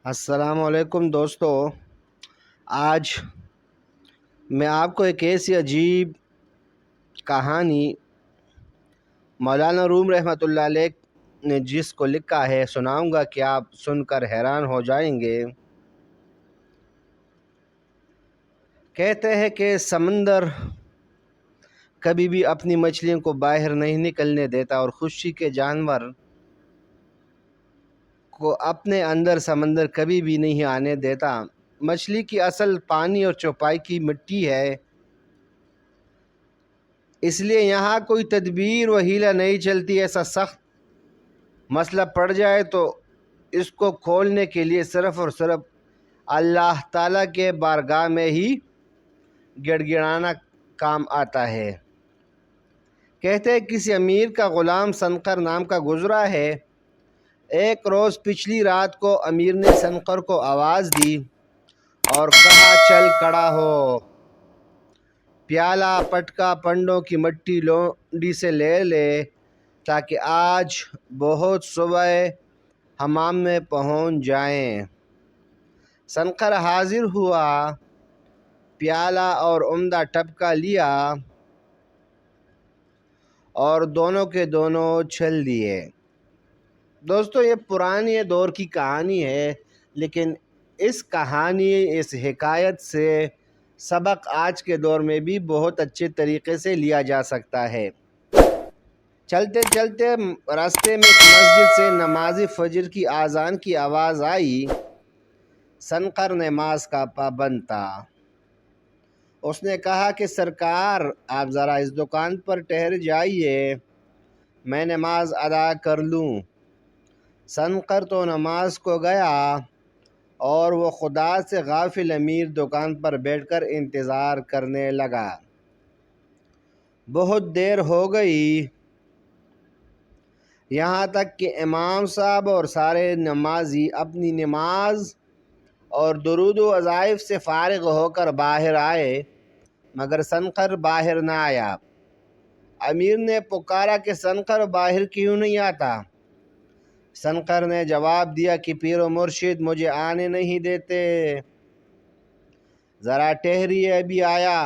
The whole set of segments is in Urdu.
السلام علیکم دوستو، آج میں آپ کو ایک ایسی عجیب کہانی مولانا روم رحمۃ اللہ علیہ نے جس کو لکھا ہے سناؤں گا کہ آپ سن کر حیران ہو جائیں گے۔ کہتے ہیں کہ سمندر کبھی بھی اپنی مچھلیوں کو باہر نہیں نکلنے دیتا اور خشکی کے جانور کو اپنے اندر سمندر کبھی بھی نہیں آنے دیتا۔ مچھلی کی اصل پانی اور چوپائی کی مٹی ہے، اس لیے یہاں کوئی تدبیر و حیلہ نہیں چلتی۔ ایسا سخت مسئلہ پڑ جائے تو اس کو کھولنے کے لیے صرف اور صرف اللہ تعالیٰ کے بارگاہ میں ہی گڑ گڑانا کام آتا ہے۔ کہتے ہیں کسی امیر کا غلام سنقر نام کا گزرا ہے۔ ایک روز پچھلی رات کو امیر نے سنقر کو آواز دی اور کہا، چل کھڑا ہو، پیالہ پٹکا پنڈوں کی مٹی لونڈی سے لے لے تاکہ آج بہت صبح حمام میں پہنچ جائیں۔ سنقر حاضر ہوا، پیالہ اور عمدہ ٹپکا لیا اور دونوں کے دونوں چل دیے۔ دوستو، یہ پرانے دور کی کہانی ہے، لیکن اس حکایت سے سبق آج کے دور میں بھی بہت اچھے طریقے سے لیا جا سکتا ہے۔ چلتے چلتے راستے میں ایک مسجد سے نماز فجر کی اذان کی آواز آئی۔ سنقر نماز کا پابند تھا۔ اس نے کہا کہ سرکار، آپ ذرا اس دکان پر ٹھہر جائیے، میں نماز ادا کر لوں۔ سنقر تو نماز کو گیا اور وہ خدا سے غافل امیر دکان پر بیٹھ کر انتظار کرنے لگا۔ بہت دیر ہو گئی، یہاں تک کہ امام صاحب اور سارے نمازی اپنی نماز اور درود و وظائف سے فارغ ہو کر باہر آئے، مگر سنقر باہر نہ آیا۔ امیر نے پکارا کہ سنقر باہر کیوں نہیں آتا؟ سنقر نے جواب دیا کہ پیر و مرشد مجھے آنے نہیں دیتے، ذرا ٹھہریے، ابھی آیا۔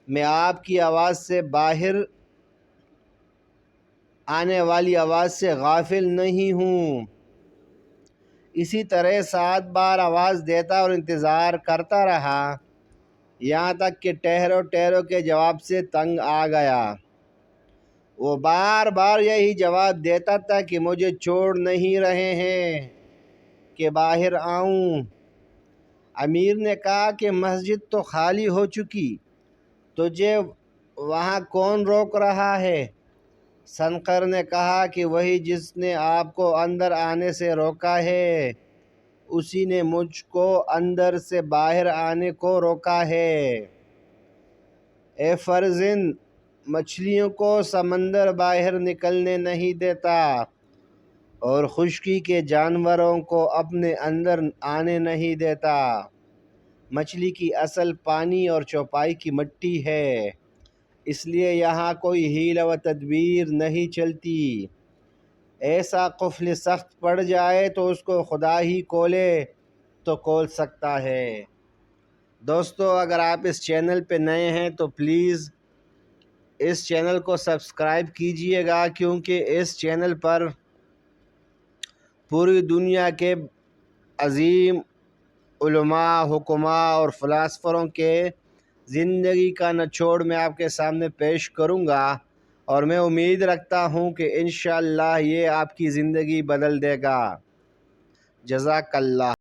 میں آپ کی آواز سے باہر آنے والی آواز سے غافل نہیں ہوں۔ اسی طرح 7 بار آواز دیتا اور انتظار کرتا رہا، یہاں تک کہ ٹھہرو ٹھہرو کے جواب سے تنگ آ گیا۔ وہ بار بار یہی جواب دیتا تھا کہ مجھے چھوڑ نہیں رہے ہیں کہ باہر آؤں۔ امیر نے کہا کہ مسجد تو خالی ہو چکی، تجھے وہاں کون روک رہا ہے؟ سنقر نے کہا کہ وہی جس نے آپ کو اندر آنے سے روکا ہے، اسی نے مجھ کو اندر سے باہر آنے کو روکا ہے۔ اے فرزند، مچھلیوں کو سمندر باہر نکلنے نہیں دیتا اور خشکی کے جانوروں کو اپنے اندر آنے نہیں دیتا۔ مچھلی کی اصل پانی اور چوپائی کی مٹی ہے، اس لیے یہاں کوئی حیلہ و تدبیر نہیں چلتی۔ ایسا قفل سخت پڑ جائے تو اس کو خدا ہی کھولے تو کھول سکتا ہے۔ دوستو، اگر آپ اس چینل پہ نئے ہیں تو پلیز اس چینل کو سبسکرائب کیجئے گا، کیونکہ اس چینل پر پوری دنیا کے عظیم علماء، حکماء اور فلاسفروں کے زندگی کا نچوڑ میں آپ کے سامنے پیش کروں گا، اور میں امید رکھتا ہوں کہ انشاءاللہ یہ آپ کی زندگی بدل دے گا۔ جزاک اللہ۔